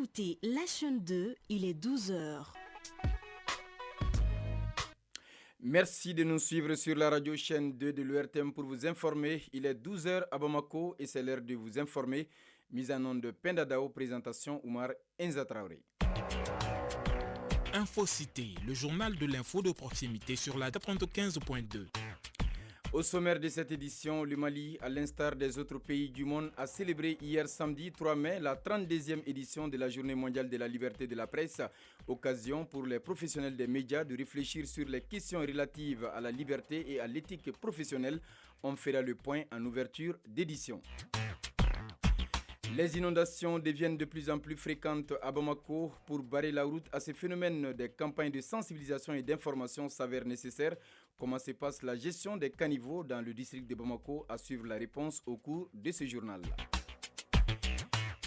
écoutez la chaîne 2, il est 12h. Merci de nous suivre sur la radio chaîne 2 de l'URTM pour vous informer. Il est 12h à Bamako et c'est l'heure de vous informer. Mise en onde de Pendadao, présentation Oumar Enza Traoré. Infocité, le journal de l'info de proximité sur la 95.2. Au sommaire de cette édition, le Mali, à l'instar des autres pays du monde, a célébré hier samedi 3 mai la 32e édition de la Journée mondiale de la liberté de la presse, occasion pour les professionnels des médias de réfléchir sur les questions relatives à la liberté et à l'éthique professionnelle. On fera le point en ouverture d'édition. Les inondations deviennent de plus en plus fréquentes à Bamako. Pour barrer la route à ces phénomènes, des campagnes de sensibilisation et d'information s'avèrent nécessaires. Comment se passe la gestion des caniveaux dans le district de Bamako? À suivre la réponse au cours de ce journal.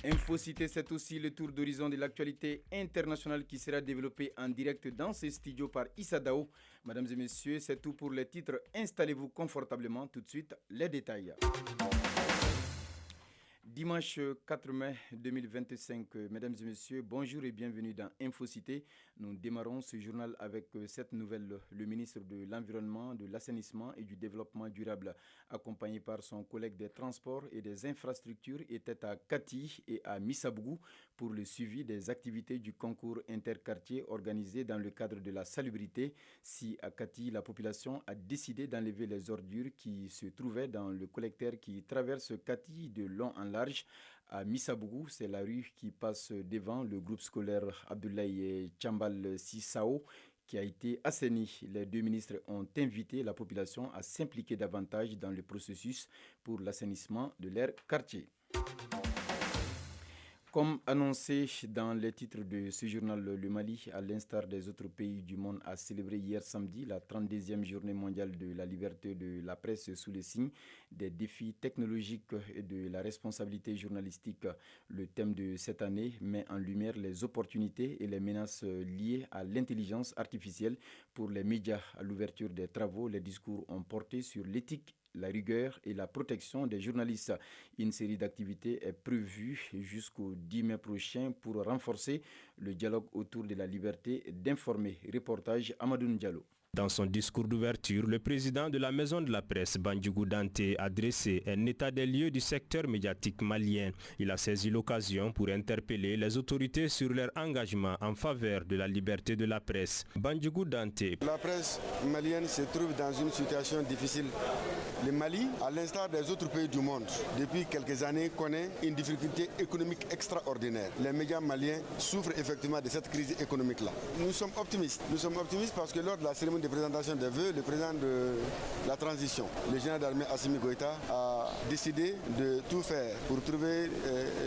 Infocité, c'est aussi le tour d'horizon de l'actualité internationale qui sera développé en direct dans ce studio par Issa Dao. Mesdames et messieurs, c'est tout pour les titres. Installez-vous confortablement. Tout de suite, les détails. Dimanche 4 mai 2025, mesdames et messieurs, bonjour et bienvenue dans Infocité. Nous démarrons ce journal avec cette nouvelle. Le ministre de l'Environnement, de l'Assainissement et du Développement durable, accompagné par son collègue des Transports et des Infrastructures, était à Kati et à Missabougou pour le suivi des activités du concours interquartier organisé dans le cadre de la salubrité. Si à Kati, la population a décidé d'enlever les ordures qui se trouvaient dans le collecteur qui traverse Kati de long en large. À Missabougou, c'est la rue qui passe devant le groupe scolaire Abdoulaye Tchambal Sissao qui a été assaini. Les deux ministres ont invité la population à s'impliquer davantage dans le processus pour l'assainissement de leur quartier. Comme annoncé dans les titres de ce journal, le Mali, à l'instar des autres pays du monde, a célébré hier samedi la 32e journée mondiale de la liberté de la presse sous le signe des défis technologiques et de la responsabilité journalistique. Le thème de cette année met en lumière les opportunités et les menaces liées à l'intelligence artificielle pour les médias. À l'ouverture des travaux, les discours ont porté sur l'éthique, la rigueur et la protection des journalistes. Une série d'activités est prévue jusqu'au 10 mai prochain pour renforcer le dialogue autour de la liberté d'informer. Reportage Amadou Diallo. Dans son discours d'ouverture, le président de la Maison de la Presse, Bandjougou Dante, a dressé un état des lieux du secteur médiatique malien. Il a saisi l'occasion pour interpeller les autorités sur leur engagement en faveur de la liberté de la presse. Bandjougou Dante. La presse malienne se trouve dans une situation difficile. Le Mali, à l'instar des autres pays du monde, depuis quelques années connaît une difficulté économique extraordinaire. Les médias maliens souffrent effectivement de cette crise économique-là. Nous sommes optimistes. Nous sommes optimistes parce que lors de la cérémonie de présentation des vœux, le président de la transition, le général d'armée Assimi Goïta, a décidé de tout faire pour trouver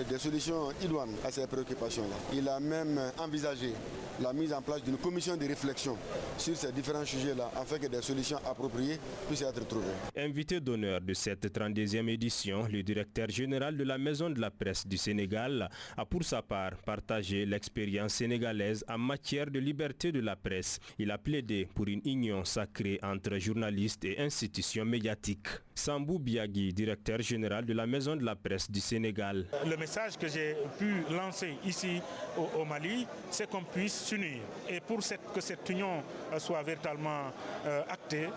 des solutions idoines à ces préoccupations-là. Il a même envisagé la mise en place d'une commission de réflexion sur ces différents sujets-là afin que des solutions appropriées puissent être trouvées. Invité d'honneur de cette 32e édition, le directeur général de la Maison de la Presse du Sénégal a pour sa part partagé l'expérience sénégalaise en matière de liberté de la presse. Il a plaidé pour une union sacrée entre journalistes et institutions médiatiques. Sambou Biagui, directeur général de la Maison de la Presse du Sénégal. Le message que j'ai pu lancer ici au Mali, c'est qu'on puisse s'unir. Et pour que cette union soit véritablement actée,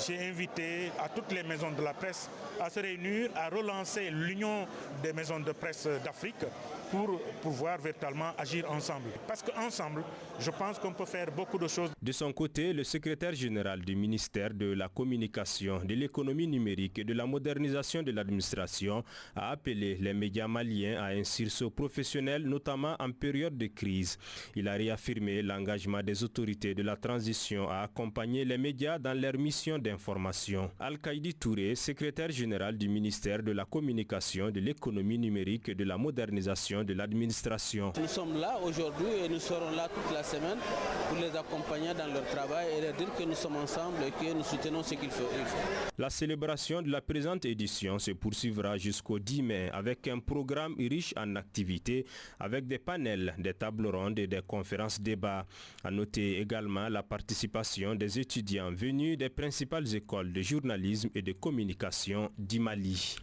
j'ai invité à toutes les maisons de la presse à se réunir, à relancer l'union des maisons de presse d'Afrique pour pouvoir véritablement agir ensemble. Parce qu'ensemble, je pense qu'on peut faire beaucoup de choses. De son côté, le secrétaire général du ministère de la Communication, de l'économie numérique et de la modernisation de l'administration a appelé les médias maliens à un sursaut professionnel, notamment en période de crise. Il a réaffirmé l'engagement des autorités de la transition à accompagner les médias dans leur mission d'information. Al-Kaïdi Touré, secrétaire général du ministère de la Communication, de l'économie numérique et de la modernisation de l'administration. Nous sommes là aujourd'hui et nous serons là toute la semaine pour les accompagner dans leur travail et leur dire que nous sommes ensemble et que nous soutenons ce qu'il faut. La célébration de la présente édition se poursuivra jusqu'au 10 mai avec un programme riche en activités avec des panels, des tables rondes et des conférences débats. À noter également la participation des étudiants venus des principales écoles de journalisme et de communication du Mali.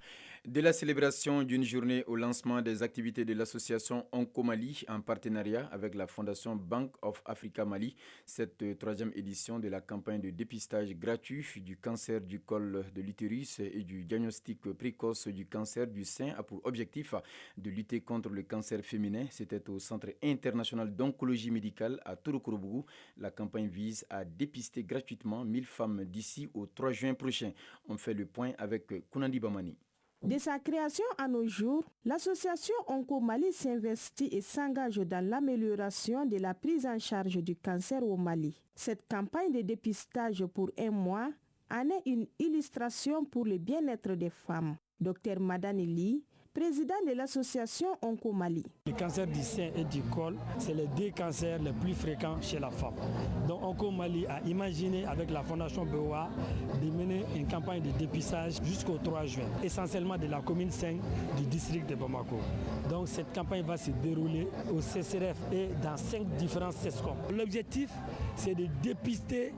De la célébration d'une journée au lancement des activités de l'association Onco Mali en partenariat avec la Fondation Bank of Africa Mali, cette troisième édition de la campagne de dépistage gratuit du cancer du col de l'utérus et du diagnostic précoce du cancer du sein a pour objectif de lutter contre le cancer féminin. C'était au Centre international d'oncologie médicale à Touroukourbougou. La campagne vise à dépister gratuitement 1000 femmes d'ici au 3 juin prochain. On fait le point avec Kounandi Bamani. De sa création à nos jours, l'association Onco Mali s'investit et s'engage dans l'amélioration de la prise en charge du cancer au Mali. Cette campagne de dépistage pour un mois en est une illustration pour le bien-être des femmes. Dr Madani Ly, président de l'association Onco Mali. Le cancer du sein et du col, c'est les deux cancers les plus fréquents chez la femme. Donc Onco Mali a imaginé avec la Fondation BOA de mener une campagne de dépistage jusqu'au 3 juin, essentiellement de la commune 5 du district de Bamako. Donc cette campagne va se dérouler au CCRF et dans 5 différents CESCOM. L'objectif, c'est de dépister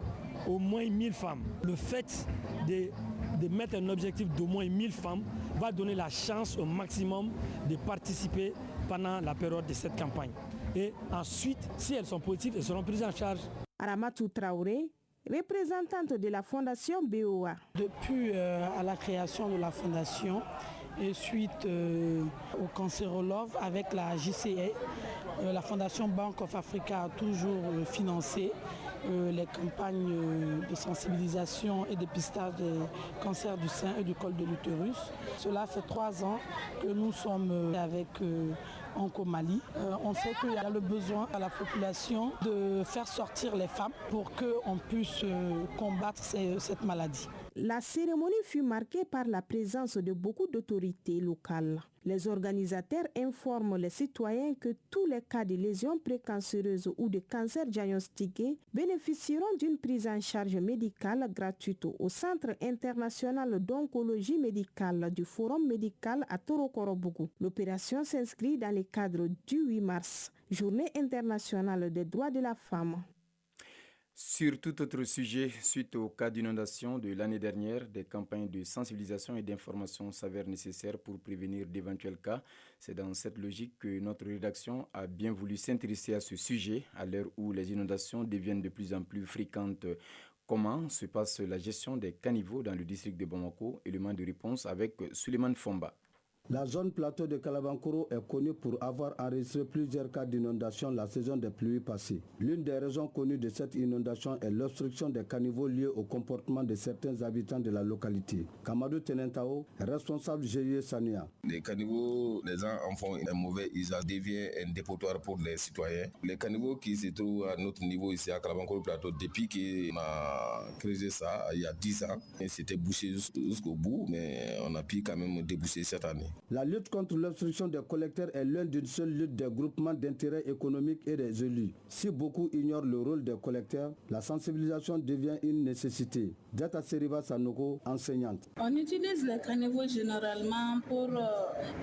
au moins 1000 femmes. Le fait de mettre un objectif d'au moins 1000 femmes va donner la chance au maximum de participer pendant la période de cette campagne. Et ensuite, si elles sont positives, elles seront prises en charge. Aramatou Traoré, représentante de la Fondation BOA. Depuis à la création de la Fondation et suite au cancérologue avec la JCA, la Fondation Bank of Africa a toujours financé les campagnes de sensibilisation et dépistage des cancers du sein et du col de l'utérus. Cela fait 3 ans que nous sommes avec Onco Mali. On sait qu'il y a le besoin à la population de faire sortir les femmes pour qu'on puisse combattre cette maladie. La cérémonie fut marquée par la présence de beaucoup d'autorités locales. Les organisateurs informent les citoyens que tous les cas de lésions précancéreuses ou de cancer diagnostiqués bénéficieront d'une prise en charge médicale gratuite au Centre international d'oncologie médicale du Forum médical à Touroukourbougou. L'opération s'inscrit dans le cadre du 8 mars, Journée internationale des droits de la femme. Sur tout autre sujet, suite au cas d'inondation de l'année dernière, des campagnes de sensibilisation et d'information s'avèrent nécessaires pour prévenir d'éventuels cas. C'est dans cette logique que notre rédaction a bien voulu s'intéresser à ce sujet, à l'heure où les inondations deviennent de plus en plus fréquentes. Comment se passe la gestion des caniveaux dans le district de Bamako? Élément de réponse avec Suleiman Fomba. La zone plateau de Kalabankoro est connue pour avoir enregistré plusieurs cas d'inondation la saison des pluies passées. L'une des raisons connues de cette inondation est l'obstruction des caniveaux liés au comportement de certains habitants de la localité. Kamadou Tenentao, responsable GIE Sania. Les caniveaux, les gens en font un mauvais usage, devient un dépotoir pour les citoyens. Les caniveaux qui se trouvent à notre niveau ici à Kalabankoro plateau, depuis qu'on a creusé ça il y a 10 ans, et c'était bouché jusqu'au bout, mais on a pu quand même déboucher cette année. La lutte contre l'obstruction des collecteurs est l'une d'une seule lutte des groupements d'intérêt économique et des élus. Si beaucoup ignorent le rôle des collecteurs, la sensibilisation devient une nécessité. Data Seriba Sanoko, enseignante. On utilise les caniveaux généralement pour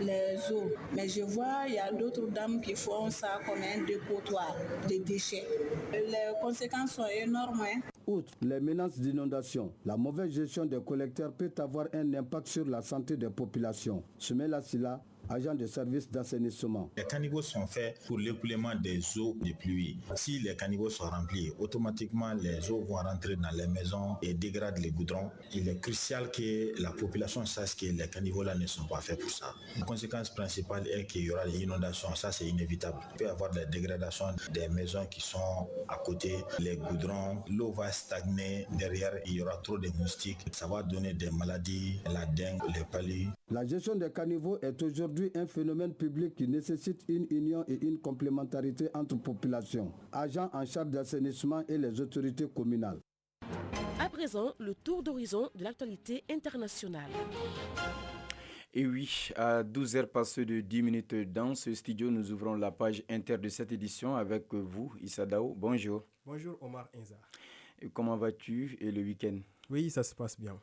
les eaux, mais je vois il y a d'autres dames qui font ça comme un dépotoir de déchets. Les conséquences sont énormes. Outre les menaces d'inondation, la mauvaise gestion des collecteurs peut avoir un impact sur la santé des populations. Sumela Silla, agent de service d'assainissement. Les caniveaux sont faits pour l'écoulement des eaux de pluie. Si les caniveaux sont remplis, automatiquement les eaux vont rentrer dans les maisons et dégradent les goudrons. Il est crucial que la population sache que les caniveaux-là ne sont pas faits pour ça. La conséquence principale est qu'il y aura des inondations. Ça, c'est inévitable. Il peut y avoir des dégradations des maisons qui sont à côté, les goudrons. L'eau va stagner. Derrière, il y aura trop de moustiques. Ça va donner des maladies, la dengue, les paludismes. La gestion des caniveaux est aujourd'hui un phénomène public qui nécessite une union et une complémentarité entre populations, agents en charge d'assainissement et les autorités communales. À présent, le tour d'horizon de l'actualité internationale. Et oui, à 12h passées de 10 minutes dans ce studio, nous ouvrons la page inter de cette édition avec vous, Issa Dao. Bonjour. Bonjour Omar Inza. Et comment vas-tu et le week-end? Oui, ça se passe bien.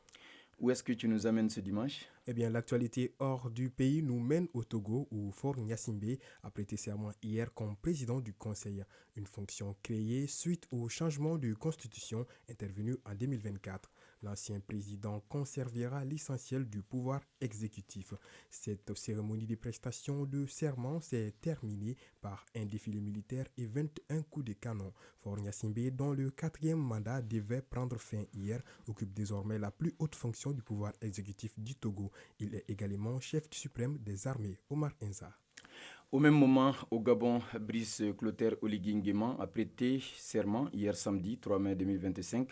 Où est-ce que tu nous amènes ce dimanche? Eh bien, l'actualité hors du pays nous mène au Togo où Faure Gnassingbé a prêté serment hier comme président du Conseil, une fonction créée suite au changement de constitution intervenu en 2024. L'ancien président conservera l'essentiel du pouvoir exécutif. Cette cérémonie de prestation de serment s'est terminée par un défilé militaire et 21 coups de canon. Faure Gnassingbé, dont le 4e mandat devait prendre fin hier, occupe désormais la plus haute fonction du pouvoir exécutif du Togo. Il est également chef suprême des armées. Omar Enza. Au même moment, au Gabon, Brice Clotaire Oligui Nguema a prêté serment hier samedi 3 mai 2025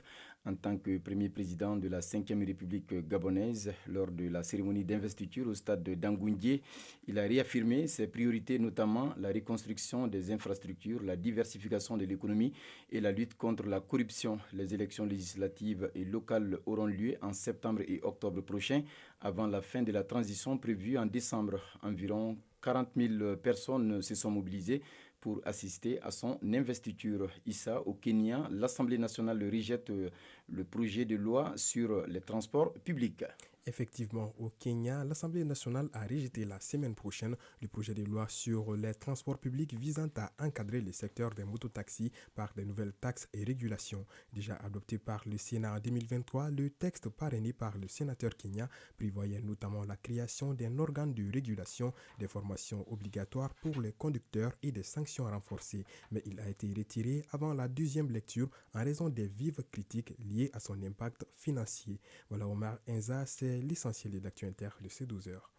en tant que premier président de la 5e République gabonaise. Lors de la cérémonie d'investiture au stade de Dangoundié, il a réaffirmé ses priorités, notamment la reconstruction des infrastructures, la diversification de l'économie et la lutte contre la corruption. Les élections législatives et locales auront lieu en septembre et octobre prochains, avant la fin de la transition prévue en décembre. Environ 40 000 personnes se sont mobilisées pour assister à son investiture. Issa, au Kenya, l'Assemblée nationale rejette le projet de loi sur les transports publics. Effectivement, au Kenya, l'Assemblée nationale a rejeté la semaine prochaine le projet de loi sur les transports publics visant à encadrer le secteur des mototaxis par de nouvelles taxes et régulations. Déjà adopté par le Sénat en 2023, le texte parrainé par le sénateur Kenya prévoyait notamment la création d'un organe de régulation, des formations obligatoires pour les conducteurs et des sanctions renforcées. Mais il a été retiré avant la deuxième lecture en raison des vives critiques liées à son impact financier. Voilà, Omar Enza, c'est l'essentiel de l'actualité de ces 12 heures.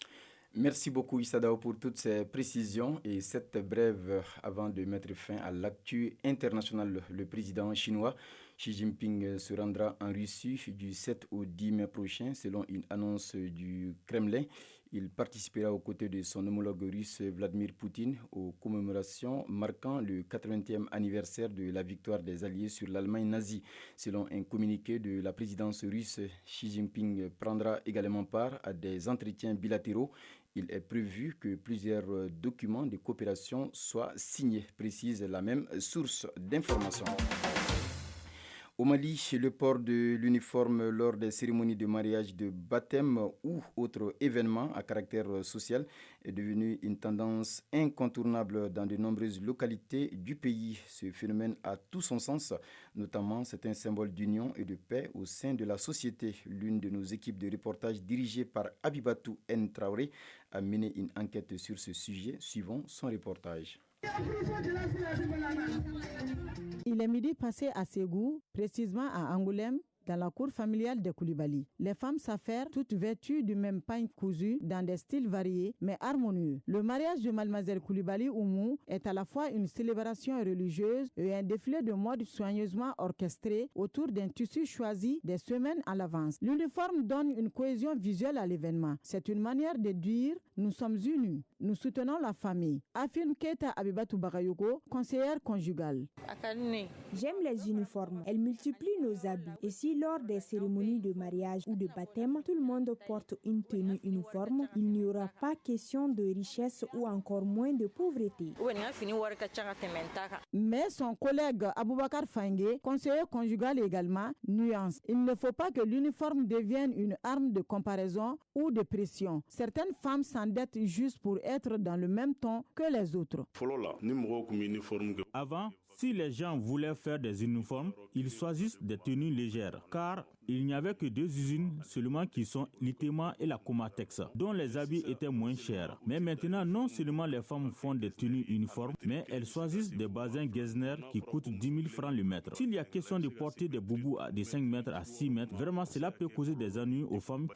Merci beaucoup Issa Dao pour toutes ces précisions et cette brève avant de mettre fin à l'actu international. Le président chinois Xi Jinping se rendra en Russie du 7 au 10 mai prochain selon une annonce du Kremlin. Il participera aux côtés de son homologue russe Vladimir Poutine aux commémorations marquant le 80e anniversaire de la victoire des Alliés sur l'Allemagne nazie. Selon un communiqué de la présidence russe, Xi Jinping prendra également part à des entretiens bilatéraux. Il est prévu que plusieurs documents de coopération soient signés, précise la même source d'information. Au Mali, le port de l'uniforme lors des cérémonies de mariage, de baptême ou autres événements à caractère social est devenu une tendance incontournable dans de nombreuses localités du pays. Ce phénomène a tout son sens, notamment c'est un symbole d'union et de paix au sein de la société. L'une de nos équipes de reportage dirigée par Abibatou N. Traoré a mené une enquête sur ce sujet. Suivons son reportage. Il est midi passé à Ségou, précisément à Angoulême, dans la cour familiale de Koulibaly. Les femmes s'affairent, toutes vêtues du même pain cousu, dans des styles variés, mais harmonieux. Le mariage de Mademoiselle Koulibaly Oumou est à la fois une célébration religieuse et un défilé de mode soigneusement orchestré autour d'un tissu choisi des semaines à l'avance. L'uniforme donne une cohésion visuelle à l'événement. C'est une manière de dire « nous sommes unis, nous soutenons la famille », affirme Keita Abibatou Bagayoko, conseillère conjugale. J'aime les uniformes, elles multiplient nos habits. Et si lors des cérémonies de mariage ou de baptême, tout le monde porte une tenue uniforme, il n'y aura pas question de richesse ou encore moins de pauvreté. Mais son collègue Aboubakar Fangé, conseiller conjugal également, nuance. Il ne faut pas que l'uniforme devienne une arme de comparaison ou de pression. Certaines femmes s'endettent juste pour être dans le même ton que les autres. Avant, si les gens voulaient faire des uniformes, ils choisissent des tenues légères, car il n'y avait que 2 usines seulement qui sont Litema et la Comatex, dont les habits étaient moins chers. Mais maintenant, non seulement les femmes font des tenues uniformes, mais elles choisissent des bazins Getzner qui coûtent 10 000 francs le mètre. S'il y a question de porter des boubous de 5 mètres à 6 mètres, vraiment cela peut causer des ennuis aux femmes.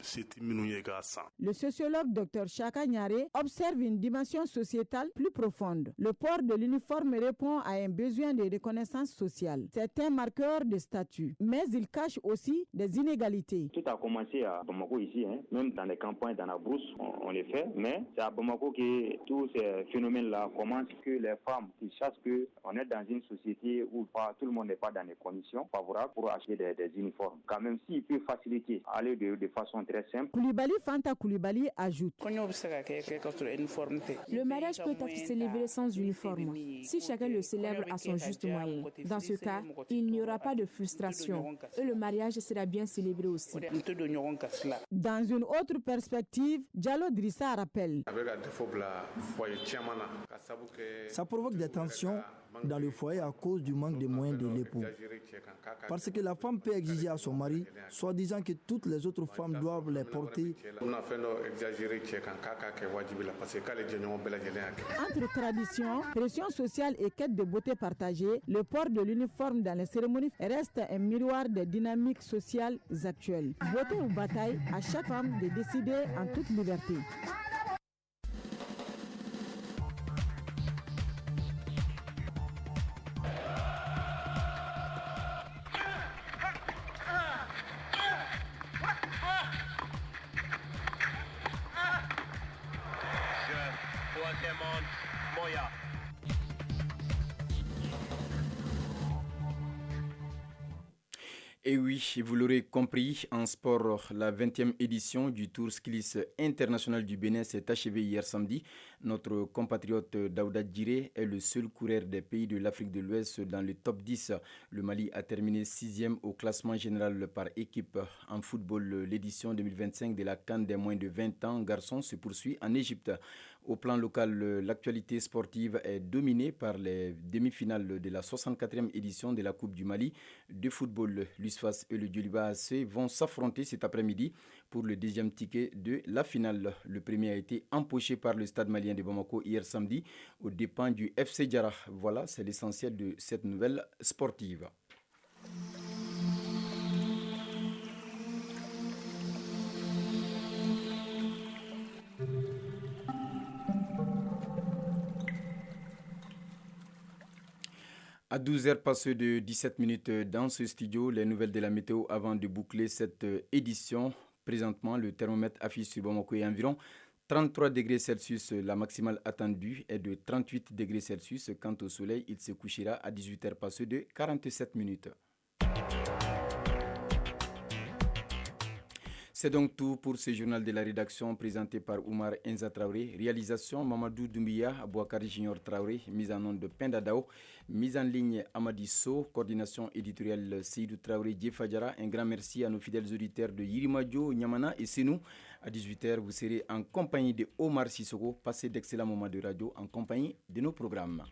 Le sociologue Dr Chaka Nyare observe une dimension sociétale plus profonde. Le port de l'uniforme répond à un besoin de reconnaissance sociale. C'est un marqueur de statut, mais il cache aussi des inégalités. Tout a commencé à Bamako ici, même dans les campagnes, dans la brousse, on les fait, mais c'est à Bamako que tous ces phénomènes-là commencent, que les femmes qui sachent qu'on est dans une société où pas, tout le monde n'est pas dans des conditions favorables pour acheter des uniformes. Quand même, s'il peut faciliter, aller de façon très simple. Koulibaly Fanta Koulibaly ajoute. Le mariage peut être célébré sans uniforme, si chacun le célèbre à son juste moyen. Dans ce cas, il n'y aura pas de frustration et le mariage sera bien célébré aussi. Dans une autre perspective, Diallo Drissa rappelle. Ça provoque des tensions dans le foyer à cause du manque de moyens de l'époux. Parce que la femme peut exiger à son mari, soi-disant que toutes les autres femmes doivent les porter. Entre tradition, pression sociale et quête de beauté partagée, le port de l'uniforme dans les cérémonies reste un miroir des dynamiques sociales actuelles. Beauté ou bataille, à chaque femme de décider en toute liberté. Et oui, vous l'aurez compris, en sport, la 20e édition du Tour Skills international du Bénin s'est achevée hier samedi. Notre compatriote Daouda Djiré est le seul coureur des pays de l'Afrique de l'Ouest dans le top 10. Le Mali a terminé 6e au classement général par équipe. En football, l'édition 2025 de la CAN des moins de 20 ans garçons se poursuit en Égypte. Au plan local, l'actualité sportive est dominée par les demi-finales de la 64e édition de la Coupe du Mali de football. L'USFAS et le Djoliba AC vont s'affronter cet après-midi pour le deuxième ticket de la finale. Le premier a été empoché par le Stade malien de Bamako hier samedi aux dépens du FC Djara. Voilà, c'est l'essentiel de cette nouvelle sportive. À 12h passées de 17 minutes dans ce studio, les nouvelles de la météo avant de boucler cette édition. Présentement, le thermomètre affiche sur Bamako et environ 33 degrés Celsius. La maximale attendue est de 38 degrés Celsius. Quant au soleil, il se couchera à 18h passées de 47 minutes. C'est donc tout pour ce journal de la rédaction présenté par Oumar Enza Traoré. Réalisation Mamadou Doumbia, Bouakari Junior Traoré, mise en onde de Penda Dao, mise en ligne Amadi So, coordination éditoriale Seydou Traoré Djefadjara. Un grand merci à nos fidèles auditeurs de Yirimadio, Nyamana et Senou. À 18h, vous serez en compagnie de Omar Sissoko. Passez d'excellents moments de radio en compagnie de nos programmes.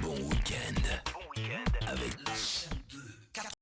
Bon week-end avec